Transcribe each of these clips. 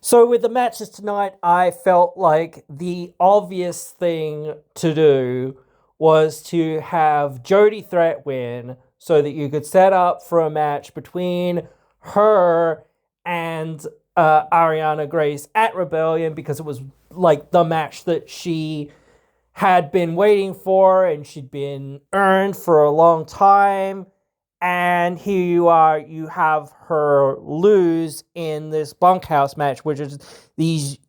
So with the matches tonight, I felt like the obvious thing to do was to have Jody Threat win so that you could set up for a match between her and Ariana Grace at Rebellion, because it was like the match that she had been waiting for and she'd been earned for a long time. And here you are, you have her lose in this bunkhouse match, which is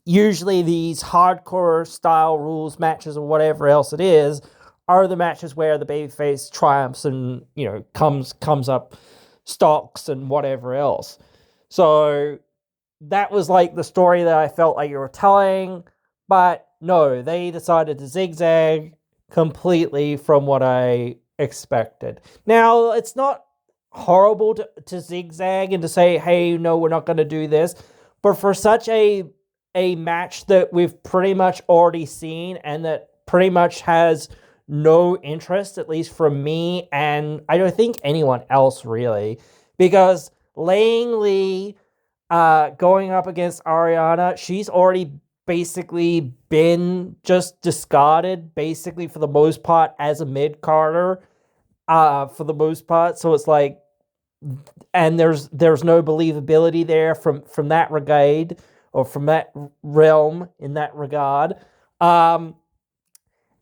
usually these hardcore style rules matches or whatever else it is, are the matches where the babyface triumphs and, comes up stalks and whatever else. So that was like the story that I felt like you were telling, but no, they decided to zigzag completely from what I expected. Now, it's not horrible to zigzag and to say, hey, no, we're not going to do this, but for such a match that we've pretty much already seen and that pretty much has no interest, at least from me, and I don't think anyone else really, because Langley going up against Ariana, she's already basically been just discarded, basically for the most part, as a mid-carder, for the most part. So it's like, and there's no believability there from that regard, or from that realm in that regard.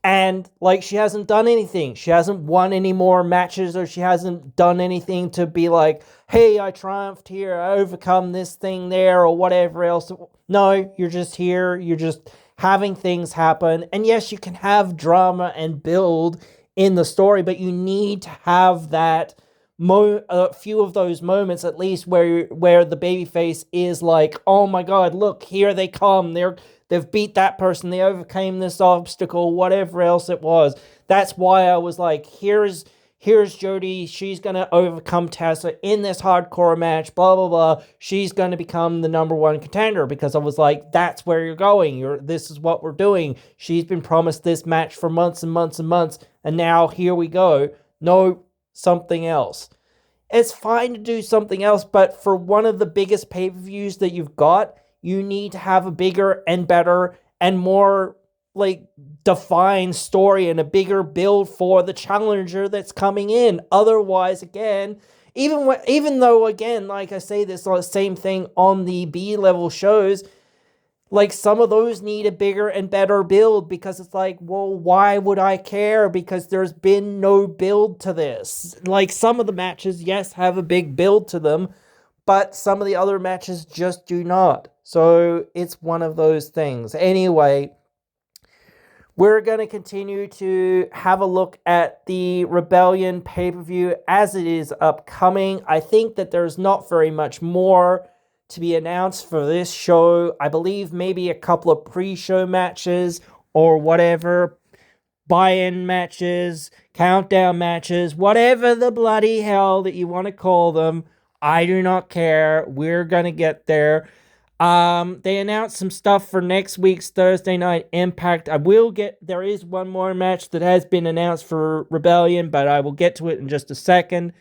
And like, she hasn't done anything. She hasn't won any more matches, or she hasn't done anything to be like, hey, I triumphed here, I overcome this thing there, or whatever else. No, you're just here, you're just having things happen. And yes, you can have drama and build in the story, but you need to have that a few of those moments at least where the babyface is like, oh my god, look, here they come, they've beat that person, they overcame this obstacle, whatever else it was. That's why I was like, here's Jody, she's gonna overcome Tessa in this hardcore match, blah blah blah, she's gonna become the number one contender, because I was like, that's where you're going, this is what we're doing. She's been promised this match for months and months and months, and now here we go. No, something else. It's fine to do something else, but for one of the biggest pay-per-views that you've got, you need to have a bigger and better and more like defined story and a bigger build for the challenger that's coming in. Otherwise, again, even though, again, like I say, this same thing on the B-level shows, like, some of those need a bigger and better build, because it's like, well, why would I care? Because there's been no build to this. Like, some of the matches, yes, have a big build to them, but some of the other matches just do not. So it's one of those things. Anyway, we're going to continue to have a look at the Rebellion pay-per-view as it is upcoming. I think that there's not very much more to be announced for this show. I believe maybe a couple of pre-show matches or whatever, buy-in matches, countdown matches, whatever the bloody hell that you want to call them. I do not care. We're gonna get there. They announced some stuff for next week's Thursday Night Impact. There is one more match that has been announced for Rebellion, but I will get to it in just a second.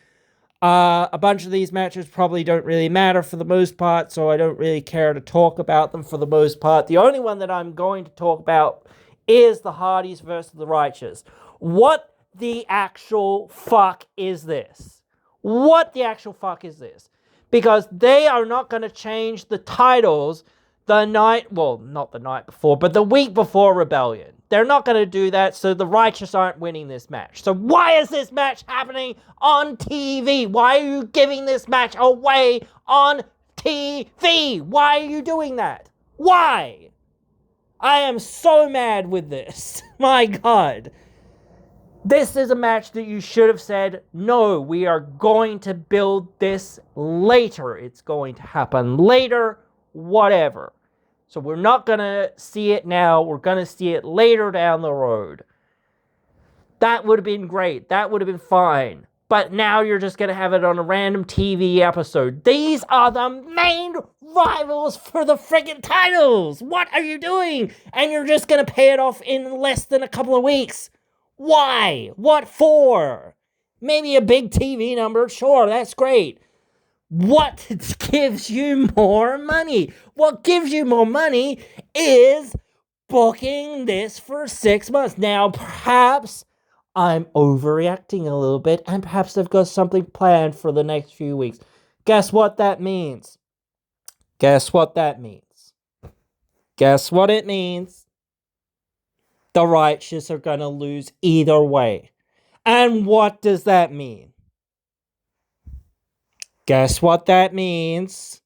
A bunch of these matches probably don't really matter for the most part, so I don't really care to talk about them for the most part. The only one that I'm going to talk about is the Hardys versus the Righteous. What the actual fuck is this? What the actual fuck is this? Because they are not going to change the titles not the night before, but the week before Rebellion. They're not going to do that, so the Righteous aren't winning this match. So why is this match happening on TV? Why are you giving this match away on TV? Why are you doing that? Why? I am so mad with this. My God. This is a match that you should have said, no, we are going to build this later. It's going to happen later, whatever. So we're not going to see it now. We're going to see it later down the road. That would have been great. That would have been fine. But now you're just going to have it on a random TV episode. These are the main rivals for the friggin' titles. What are you doing? And you're just going to pay it off in less than a couple of weeks. Why? What for? Maybe a big TV number. Sure, that's great. What gives you more money? What gives you more money is booking this for 6 months. Now, perhaps I'm overreacting a little bit, and perhaps they've got something planned for the next few weeks. Guess what that means? Guess what that means? Guess what it means? The righteous are going to lose either way. And what does that mean? Guess what that means?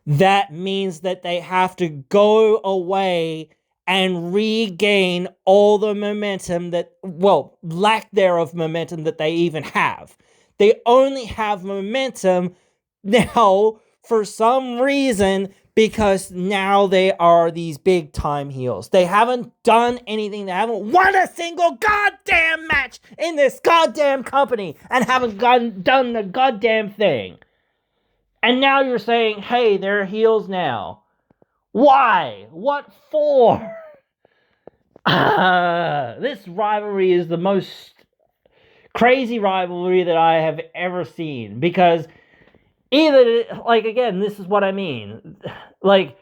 That means that they have to go away and regain all the momentum that, well, lack thereof momentum that they even have. They only have momentum now for some reason because now they are these big time heels. They haven't done anything. They haven't won a single goddamn match in this goddamn company and haven't done the goddamn thing. And now you're saying, hey, they're heels now. Why? What for? This rivalry is the most crazy rivalry that I have ever seen. Because either, like, again, this is what I mean. Like,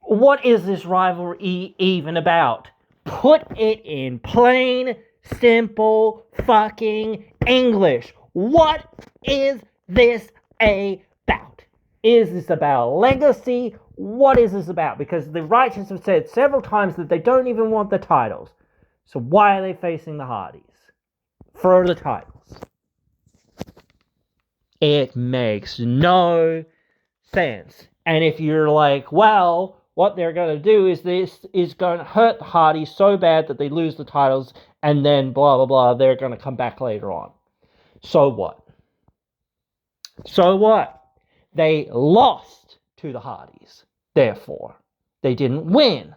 what is this rivalry even about? Put it in plain, simple, fucking English. What is this about? Is this about legacy? What is this about? Because the Righteous have said several times that they don't even want the titles. So why are they facing the Hardys for the titles? It makes no sense. And if you're like, well, what they're going to do is this is going to hurt the Hardys so bad that they lose the titles and then blah, blah, blah, they're going to come back later on. So what? So what? They lost to the Hardys. Therefore, they didn't win.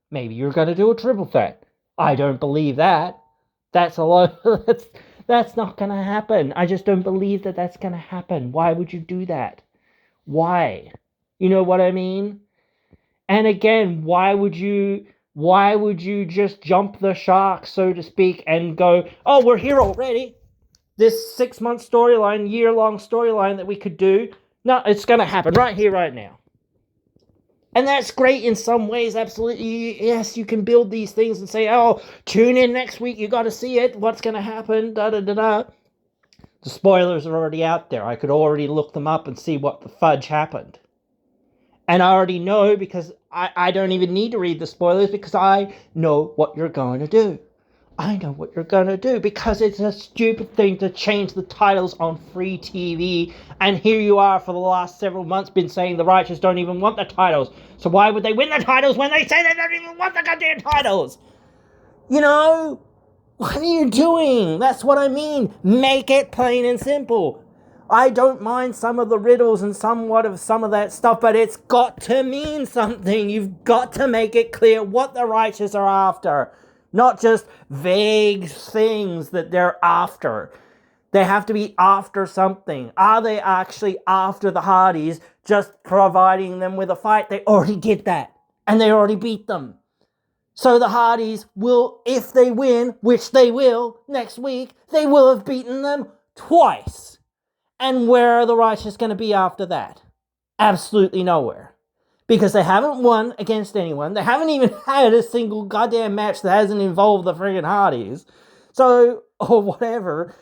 Maybe you're going to do a triple threat. I don't believe that. That's a lot. That's not going to happen. I just don't believe that that's going to happen. Why would you do that? Why? You know what I mean? And again, why would you just jump the shark, so to speak, and go, oh, we're here already? This 6-month storyline, year-long storyline that we could do, no, it's going to happen right here, right now. And that's great in some ways, absolutely. Yes, you can build these things and say, oh, tune in next week, you got to see it, what's going to happen, da-da-da-da. The spoilers are already out there. I could already look them up and see what the fudge happened. And I already know because I don't even need to read the spoilers because I know what you're going to do. I know what you're going to do because it's a stupid thing to change the titles on free TV. And here you are for the last several months been saying the Righteous don't even want the titles. So why would they win the titles when they say they don't even want the goddamn titles? You know? What are you doing? That's what I mean. Make it plain and simple. I don't mind some of the riddles and somewhat of some of that stuff, but it's got to mean something. You've got to make it clear what the Righteous are after. Not just vague things that they're after. They have to be after something. Are they actually after the Hardys, just providing them with a fight? They already did that. And they already beat them. So the Hardys will, if they win, which they will next week, they will have beaten them twice. And where are the Righteous going to be after that? Absolutely nowhere. Because they haven't won against anyone. They haven't even had a single goddamn match that hasn't involved the friggin' Hardys. So, or whatever.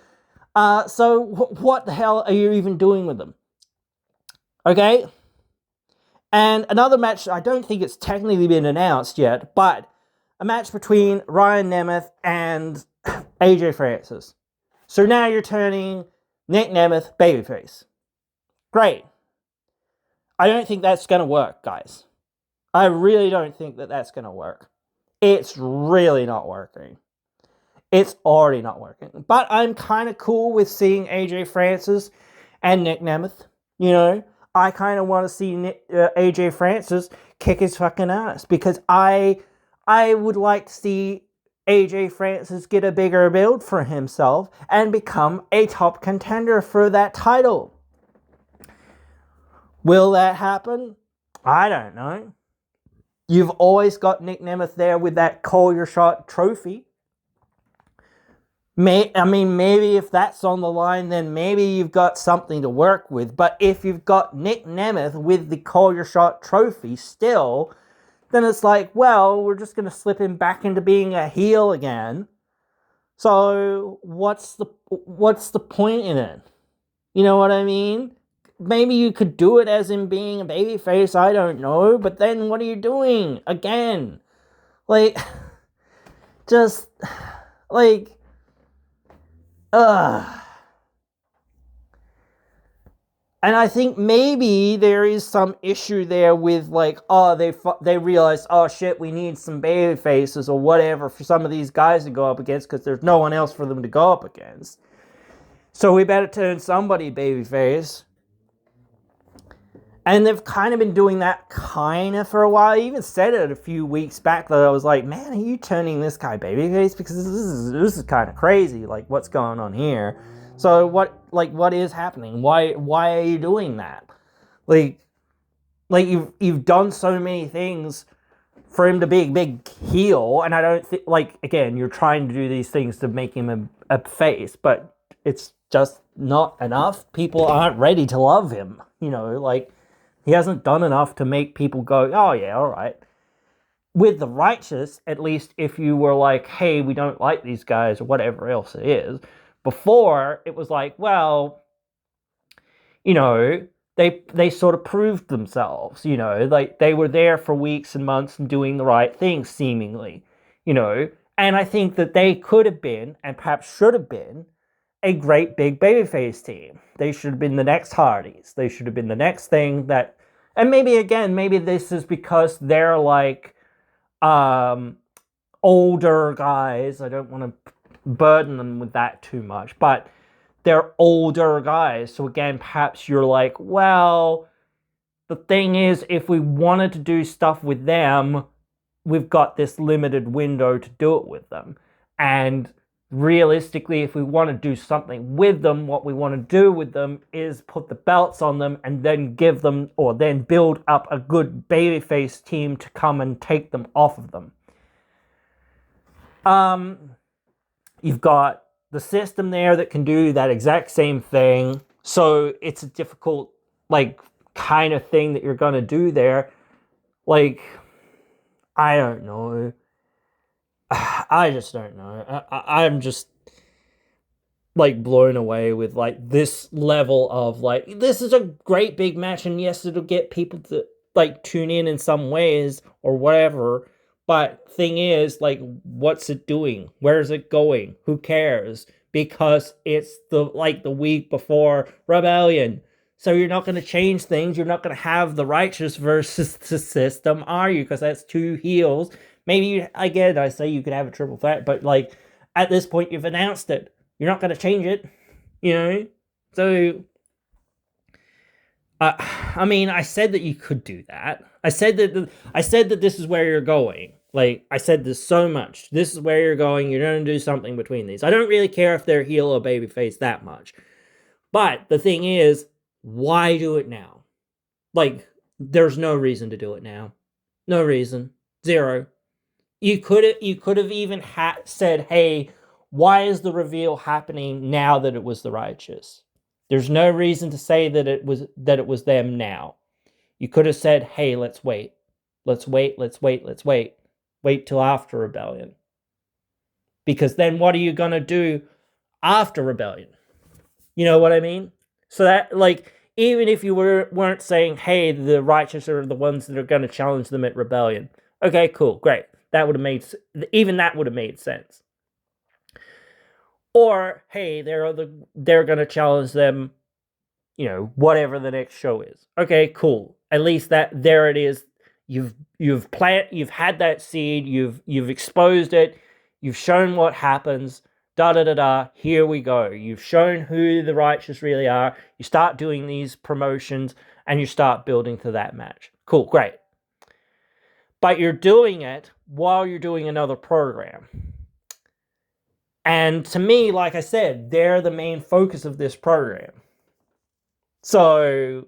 So what the hell are you even doing with them? Okay? And another match, I don't think it's technically been announced yet, but a match between Ryan Nemeth and AJ Francis. So now you're turning Nick Nemeth babyface. Great. I don't think that's going to work, guys. I really don't think that that's going to work. It's really not working. It's already not working. But I'm kind of cool with seeing AJ Francis and Nick Nemeth. You know, I kind of want to see AJ Francis kick his fucking ass because I would like to see AJ Francis get a bigger build for himself and become a top contender for that title. Will that happen? I don't know. You've always got Nick Nemeth there with that call your shot trophy. Maybe if that's on the line, then maybe you've got something to work with. But if you've got Nick Nemeth with the Call Your Shot trophy still, then it's like, well, we're just going to slip him back into being a heel again. So what's the point in it? You know what I mean? Maybe you could do it as in being a babyface, I don't know. But then what are you doing? Again. Like, just, like, ugh. And I think maybe there is some issue there with, like, oh, they realized, oh shit, we need some baby faces or whatever for some of these guys to go up against because there's no one else for them to go up against. So we better turn somebody babyface. And they've kind of been doing that kind of for a while. I even said it a few weeks back that I was like, man, are you turning this guy babyface? Because this is kind of crazy. Like, what's going on here? So what is happening? Why are you doing that? Like you've done so many things for him to be a big heel, and I don't think, like, again, you're trying to do these things to make him a face, but it's just not enough. People aren't ready to love him, you know, like, he hasn't done enough to make people go, oh yeah, all right. With the Righteous, at least if you were like, hey, we don't like these guys or whatever else it is, before it was like, well, you know, they sort of proved themselves, you know, like they were there for weeks and months and doing the right thing, seemingly, you know, and I think that they could have been, and perhaps should have been, a great big babyface team. They should have been the next Hardys. They should have been the next thing that, and maybe this is because they're like older guys. I don't want to burden them with that too much, but they're older guys. So again, perhaps you're like, well, the thing is, if we wanted to do stuff with them, we've got this limited window to do it with them. And realistically, if we want to do something with them, what we want to do with them is put the belts on them and then give them, or then build up a good babyface team to come and take them off of them. You've got the system there that can do that exact same thing. So it's a difficult, like, kind of thing that you're going to do there. Like, I don't know. I just don't know. I'm just, like, blown away with, like, this level of, like, this is a great big match, and yes, it'll get people to, like, tune in some ways or whatever. But thing is, like, what's it doing? Where is it going? Who cares? Because it's the week before Rebellion. So you're not going to change things. You're not going to have the Righteous versus the System, are you? Because that's two heels. Maybe, again, I say you could have a triple threat, but, like, at this point, you've announced it. You're not going to change it, you know? So, I mean, I said that you could do that. I said that this is where you're going. Like, I said this so much. This is where you're going. You're going to do something between these. I don't really care if they're heel or babyface that much. But the thing is, why do it now? Like, there's no reason to do it now. No reason. Zero. You could have even said, hey, why is the reveal happening now that it was the Righteous? There's no reason to say that it was them now. You could have said, hey, let's wait. Let's wait. Wait till after Rebellion. Because then what are you going to do after Rebellion? You know what I mean? So that, like, even if you weren't saying, hey, the Righteous are the ones that are going to challenge them at Rebellion. Okay, cool, great. That would have made sense. Or, hey, they're going to challenge them, you know, whatever the next show is. Okay, cool. At least there it is. You've had that seed, you've exposed it, you've shown what happens, here we go. You've shown who the Righteous really are. You start doing these promotions and you start building to that match. Cool, great. But you're doing it while you're doing another program. And to me, like I said, they're the main focus of this program. So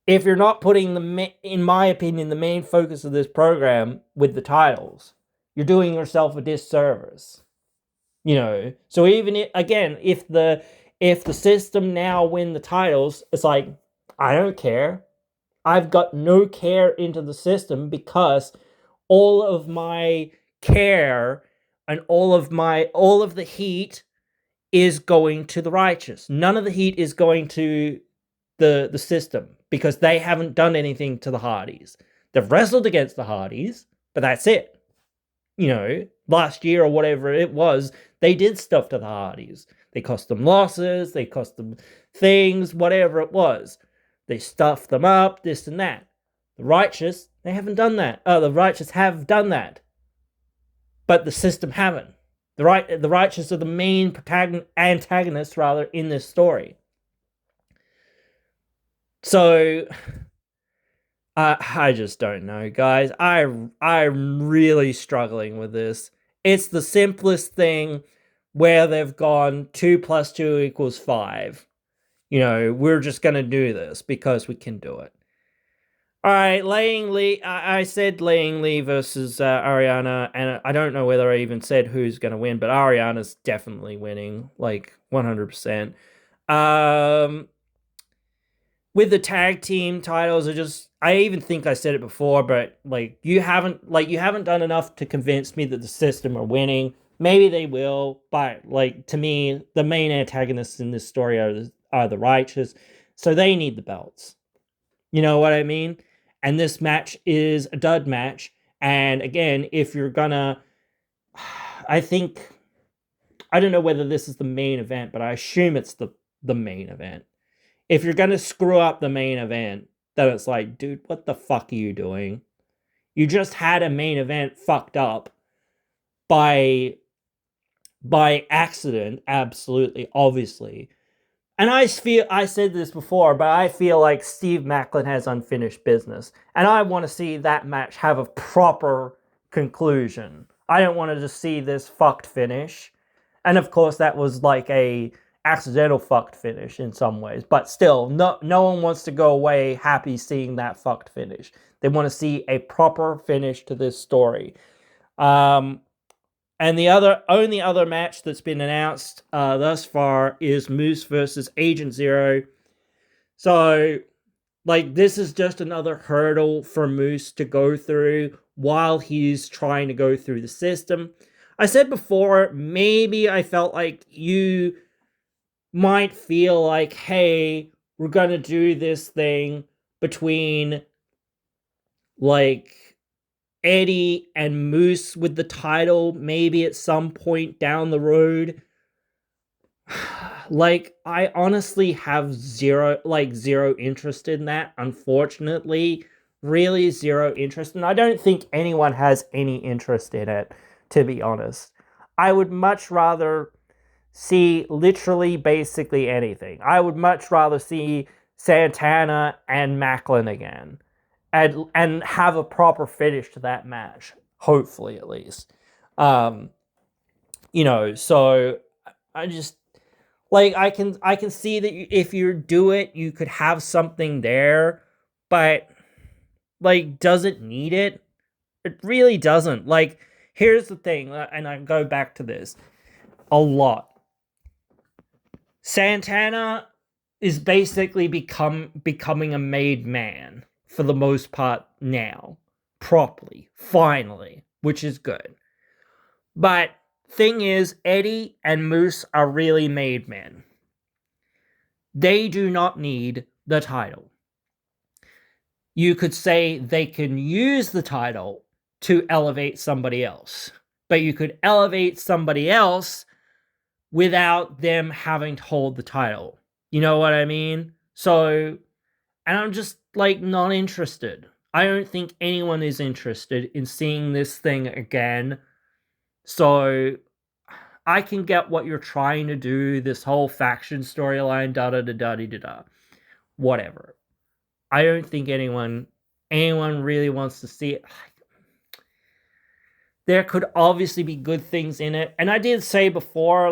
if you're not putting in my opinion, the main focus of this program with the titles, you're doing yourself a disservice. So even if the system now win the titles, it's like, I don't care. I've got no care into the system because all of my care and all of the heat is going to the righteous. None of the heat is going to the system because they haven't done anything to the Hardys. They've wrestled against the Hardys, but that's it. Last year or whatever it was, they did stuff to the Hardys. They cost them losses, they cost them things, whatever it was. They stuffed them up, this and that. The Righteous, they haven't done that. The Righteous have done that. But the system haven't. The Righteous are the main antagonists, rather, in this story. So, I just don't know, guys. I'm really struggling with this. It's the simplest thing where they've gone 2 + 2 = 5. We're just going to do this because we can do it. All right, Laying Lee. I said Laying Lee versus Ariana, and I don't know whether I even said who's going to win, but Ariana's definitely winning, like 100%. With the tag team titles, I even think I said it before, but you haven't done enough to convince me that the system are winning. Maybe they will, but to me, the main antagonists in this story are the Righteous, so they need the belts. You know what I mean? And this match is a dud match. And again, if you're gonna, I don't know whether this is the main event, but I assume it's the main event. If you're gonna screw up the main event, then it's like, dude, what the fuck are you doing? You just had a main event fucked up by accident, absolutely, obviously. And I said this before, but I feel like Steve Maclin has unfinished business. And I want to see that match have a proper conclusion. I don't want to just see this fucked finish. And of course, that was like a accidental fucked finish in some ways. But still, no one wants to go away happy seeing that fucked finish. They want to see a proper finish to this story. And the only other match that's been announced thus far is Moose versus Agent Zero. So, this is just another hurdle for Moose to go through while he's trying to go through the system. I said before, maybe I felt like you might feel like, hey, we're going to do this thing between, Eddie and Moose with the title, maybe at some point down the road. I honestly have zero interest in that, unfortunately. Really zero interest. And I don't think anyone has any interest in it, to be honest. I would much rather see literally basically anything. I would much rather see Santana and Maclin again. And have a proper finish to that match, hopefully at least. So I just I can see that if you do it, you could have something there, but does it need it? It really doesn't. Here's the thing, and I go back to this a lot. Santana is basically becoming a made man for the most part now, properly, finally, which is good. But thing is, Eddie and Moose are really made men. They do not need the title. You could say they can use the title to elevate somebody else, but you could elevate somebody else without them having to hold the title. You know what I mean? So, and I'm just not interested. I don't think anyone is interested in seeing this thing again. So I can get what you're trying to do, this whole faction storyline, da-da-da-da-da-da. Whatever. I don't think anyone really wants to see it. There could obviously be good things in it. And I did say before,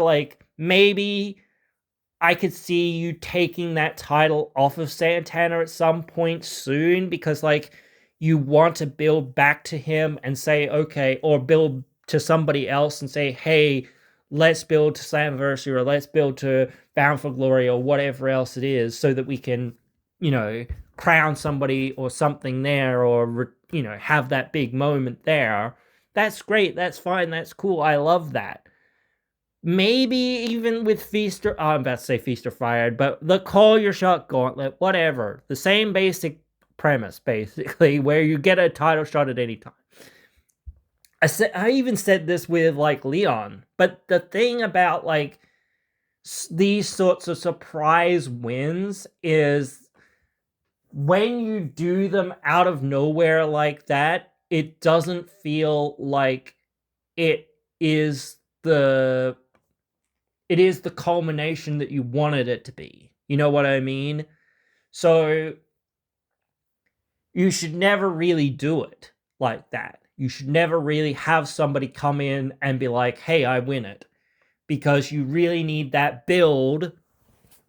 maybe I could see you taking that title off of Santana at some point soon because, you want to build back to him and say, okay, or build to somebody else and say, hey, let's build to Slammiversary, or let's build to Bound for Glory, or whatever else it is, so that we can, crown somebody or something there, or, have that big moment there. That's great. That's fine. That's cool. I love that. Maybe even with Feast or, I'm about to say Feast or Fired, but the Call Your Shot Gauntlet, whatever. The same basic premise, basically, where you get a title shot at any time. I even said this with, like, Leon, but the thing about, like, these sorts of surprise wins is when you do them out of nowhere like that, it doesn't feel like it is the culmination that you wanted it to be. You know what I mean? So you should never really do it like that. You should never really have somebody come in and be like, hey, I win it. Because you really need that build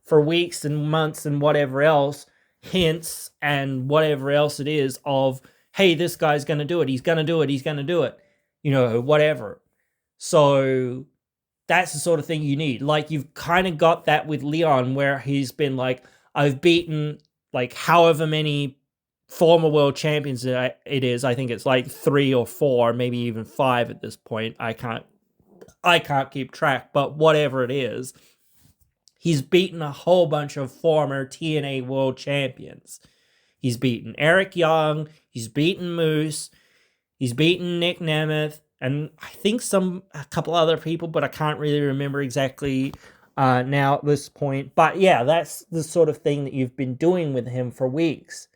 for weeks and months and whatever else, hints and whatever else it is of, hey, this guy's going to do it. He's going to do it. He's going to do it. Whatever. So that's the sort of thing you need. Like, you've kind of got that with Leon, where he's been like, I've beaten, like, however many former world champions it is. I think it's like 3 or 4, maybe even 5 at this point. I can't keep track, but whatever it is, he's beaten a whole bunch of former TNA world champions. He's beaten Eric Young, he's beaten Moose, he's beaten Nick Nemeth, and I think a couple other people, but I can't really remember exactly now at this point. But yeah, that's the sort of thing that you've been doing with him for weeks.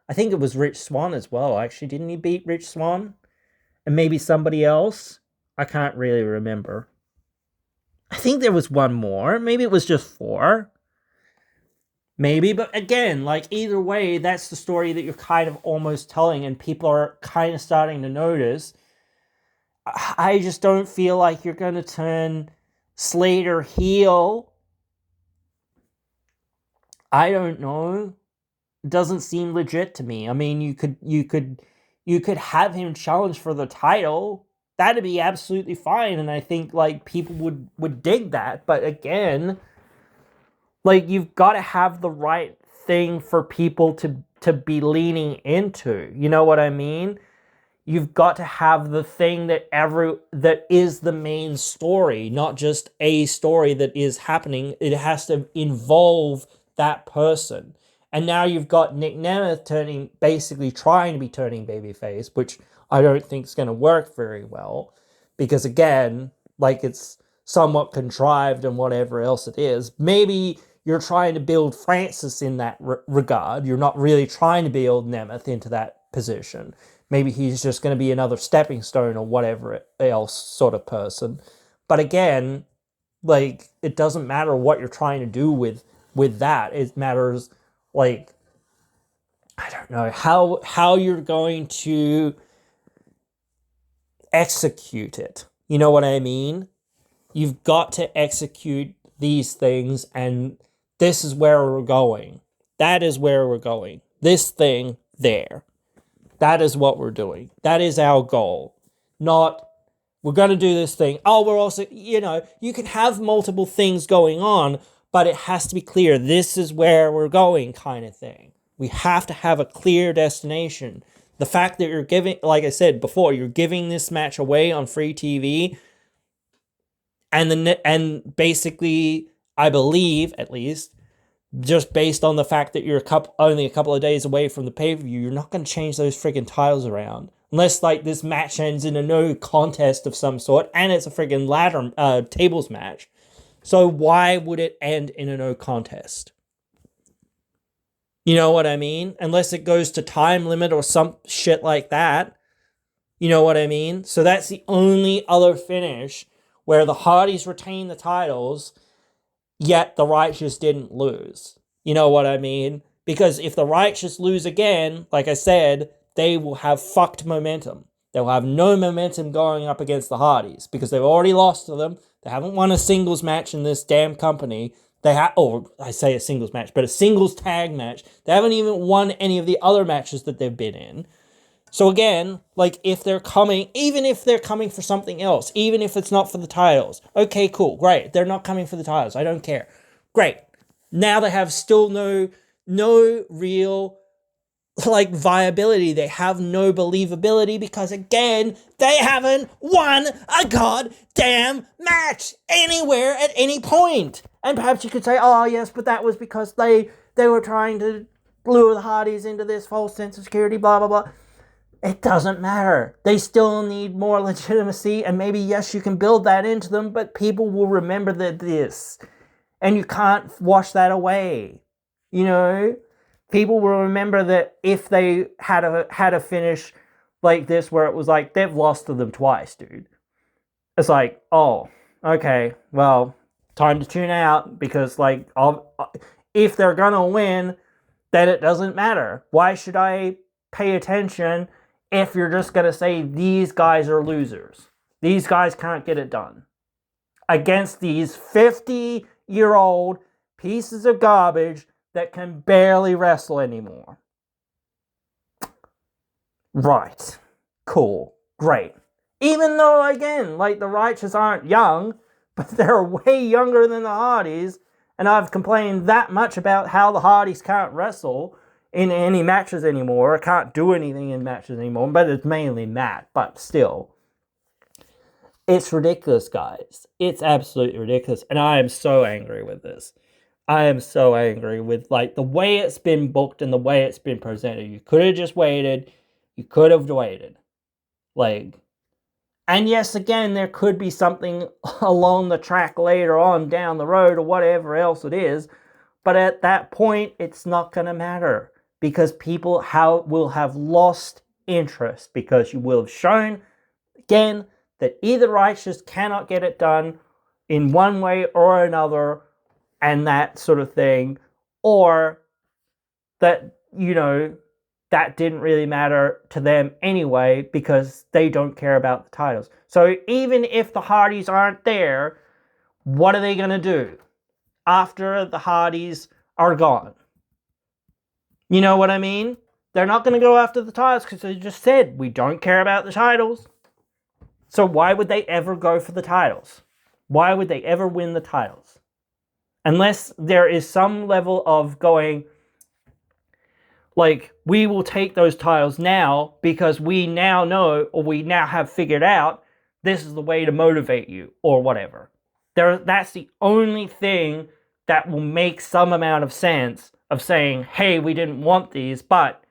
I think it was Rich Swann as well, actually. Didn't he beat Rich Swann? And maybe somebody else? I can't really remember. I think there was one more. Maybe it was just 4. Maybe, but again, like, either way, that's the story that you're kind of almost telling, and people are kind of starting to notice. I just don't feel like you're going to turn Slater heel. I don't know. It doesn't seem legit to me. I mean, you could have him challenge for the title. That'd be absolutely fine, and I think, like, people would dig that. But again, like, you've got to have the right thing for people to be leaning into. You know what I mean? You've got to have the thing that is the main story, not just a story that is happening. It has to involve that person. And now you've got Nick Nemeth basically trying to be turning babyface, which I don't think is going to work very well, because again, like, it's somewhat contrived and whatever else it is. Maybe you're trying to build Francis in that regard. You're not really trying to build Nemeth into that position. Maybe he's just going to be another stepping stone or whatever else sort of person. But again, like, it doesn't matter what you're trying to do with that. It matters, like, I don't know, how you're going to execute it. You know what I mean? You've got to execute these things, and this is where we're going. That is where we're going. This thing there. That is what we're doing. That is our goal. Not, we're going to do this thing. Oh, we're also, you can have multiple things going on, but it has to be clear. This is where we're going, kind of thing. We have to have a clear destination. The fact that you're giving, like I said before, you're giving this match away on free TV, and basically, I believe, at least, just based on the fact that you're only a couple of days away from the pay-per-view, you're not going to change those friggin' titles around. Unless, like, this match ends in a no contest of some sort, and it's a friggin' tables match. So why would it end in a no contest? You know what I mean? Unless it goes to time limit or some shit like that. You know what I mean? So that's the only other finish where the Hardys retain the titles, yet the Righteous didn't lose. You know what I mean? Because if the Righteous lose again, like I said, they will have fucked momentum. They'll have no momentum going up against the Hardys because they've already lost to them. They haven't won a singles match in this damn company. I say a singles match, but a singles tag match. They haven't even won any of the other matches that they've been in. So again, like if they're coming, even if they're coming for something else, even if it's not for the titles, okay, cool, great. They're not coming for the titles. I don't care. Great. Now they have still no real like viability. They have no believability because again, they haven't won a goddamn match anywhere at any point. And perhaps you could say, oh yes, but that was because they were trying to lure the Hardys into this false sense of security, blah blah blah. It doesn't matter. They still need more legitimacy, and maybe yes, you can build that into them, but people will remember this. And you can't wash that away. You know? People will remember that if they had a finish like this where it was like they've lost to them twice, dude. It's like, oh, okay, well, time to tune out because like if they're gonna win, then it doesn't matter. Why should I pay attention if you're just gonna say these guys are losers? These guys can't get it done against these 50-year-old pieces of garbage that can barely wrestle anymore. Right. Cool. Great. Even though, again, like the Righteous aren't young, but they're way younger than the Hardys, and I've complained that much about how the Hardys can't wrestle in any matches anymore, or can't do anything in matches anymore, but it's mainly Matt, but still. It's ridiculous, guys. It's absolutely ridiculous, and I am so angry with this. I am so angry with like the way it's been booked and the way it's been presented. You could have just waited. You could have waited. Like, and yes, again, there could be something along the track later on down the road or whatever else it is. But at that point, it's not going to matter because people will have lost interest because you will have shown, again, that either Righteous cannot get it done in one way or another and that sort of thing, or that, you know, that didn't really matter to them anyway because they don't care about the titles. So even if the Hardys aren't there, what are they going to do after the Hardys are gone? You know what I mean? They're not going to go after the titles because they just said, we don't care about the titles. So why would they ever go for the titles? Why would they ever win the titles? Unless there is some level of going, like, we will take those titles now because we now know, or we now have figured out, this is the way to motivate you, or whatever. That's the only thing that will make some amount of sense of saying, hey, we didn't want these, but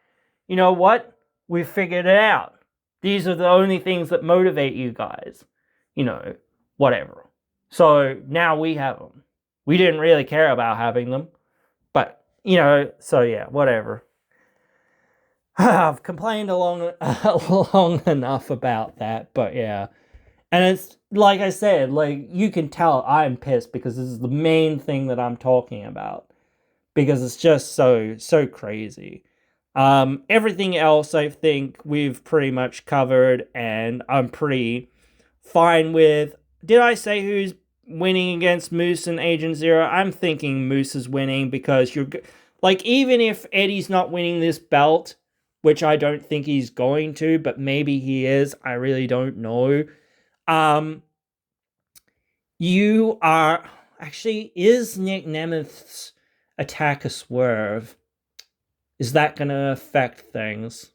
you know what? We figured it out. These are the only things that motivate you guys. You know, whatever. So now we have them. We didn't really care about having them. But, you know, so yeah, whatever. I've complained long enough about that, but yeah. And it's, like I said, like, you can tell I'm pissed because this is the main thing that I'm talking about. Because it's just so crazy. Everything else I think we've pretty much covered, and I'm pretty fine with. Did I say who's winning against Moose and Agent Zero? I'm thinking Moose is winning because you're like, even if Eddie's not winning this belt, which I don't think he's going to, but maybe he is. I really don't know. You are actually, is Nick Nemeth's attack a swerve? Is that going to affect things?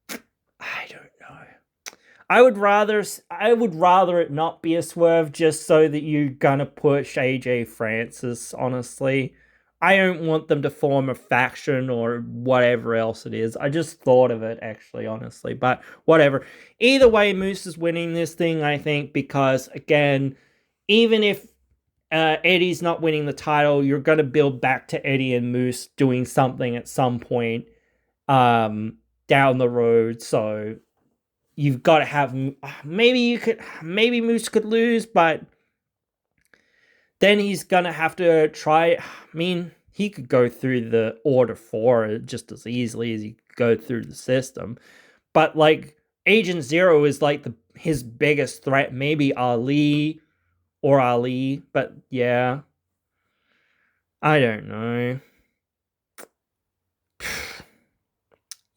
I don't know. I would rather it not be a swerve just so that you're going to push AJ Francis, honestly. I don't want them to form a faction or whatever else it is. I just thought of it, actually, honestly. But whatever. Either way, Moose is winning this thing, I think, because, again, even if Eddie's not winning the title, you're going to build back to Eddie and Moose doing something at some point down the road. So you've got to have, maybe Moose could lose, but then he's going to have to try. I mean, he could go through the Order 4 just as easily as he could go through the system. But like Agent Zero is like his biggest threat. Maybe Ali, but yeah, I don't know.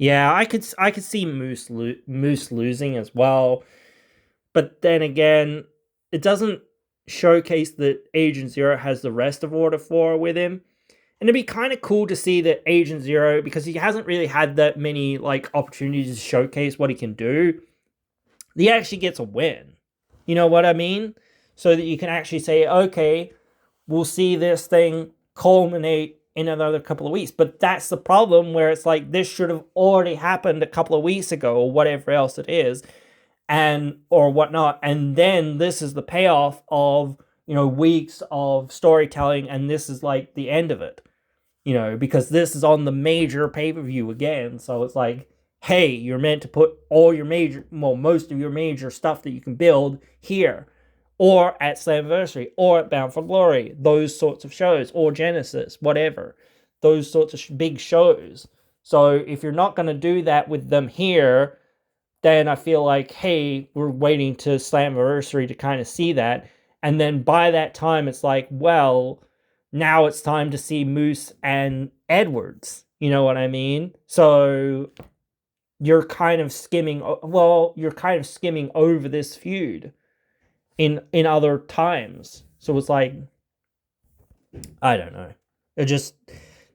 Yeah, I could see Moose losing as well, but then again, it doesn't showcase that Agent Zero has the rest of Order 4 with him. And it'd be kind of cool to see that Agent Zero, because he hasn't really had that many like opportunities to showcase what he can do, he actually gets a win. You know what I mean? So that you can actually say, okay, we'll see this thing culminate in another couple of weeks. But that's the problem, where it's like this should have already happened a couple of weeks ago or whatever else it is, and or whatnot. And then this is the payoff of, weeks of storytelling, and this is like the end of it. Because this is on the major pay-per-view again. So it's like, hey, you're meant to put all your most of your major stuff that you can build here, or at Slammiversary, or at Bound for Glory, those sorts of shows, or Genesis, whatever, those sorts of big shows. So if you're not going to do that with them here, then I feel like, hey, we're waiting to Slammiversary to kind of see that. And then by that time, it's like, well, now it's time to see Moose and Edwards. You know what I mean? So you're kind of skimming over this feud in other times. So it's like, I don't know. It just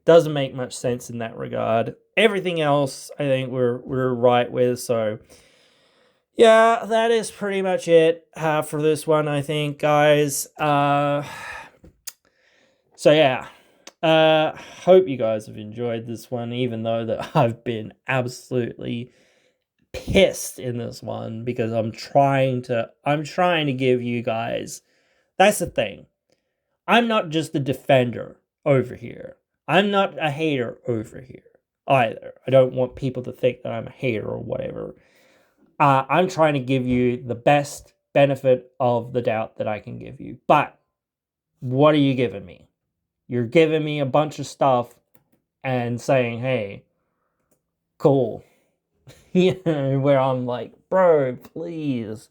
doesn't make much sense in that regard. Everything else, I think we're right with. So yeah, that is pretty much it for this one, I think, guys. So yeah, hope you guys have enjoyed this one, even though that I've been absolutely pissed in this one, because I'm trying to give you guys. That's the thing. I'm not just a defender over here. I'm not a hater over here either. I don't want people to think that I'm a hater or whatever. I'm trying to give you the best benefit of the doubt that I can give you. But what are you giving me? You're giving me a bunch of stuff and saying, hey, cool. Where I'm like, bro, please,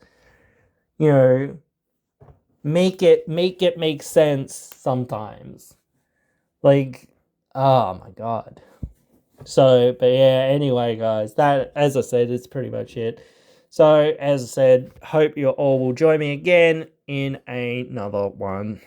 make it make sense sometimes. Like, oh my God. So, but yeah, anyway, guys, that, as I said, it's pretty much it. So, as I said, hope you all will join me again in another one.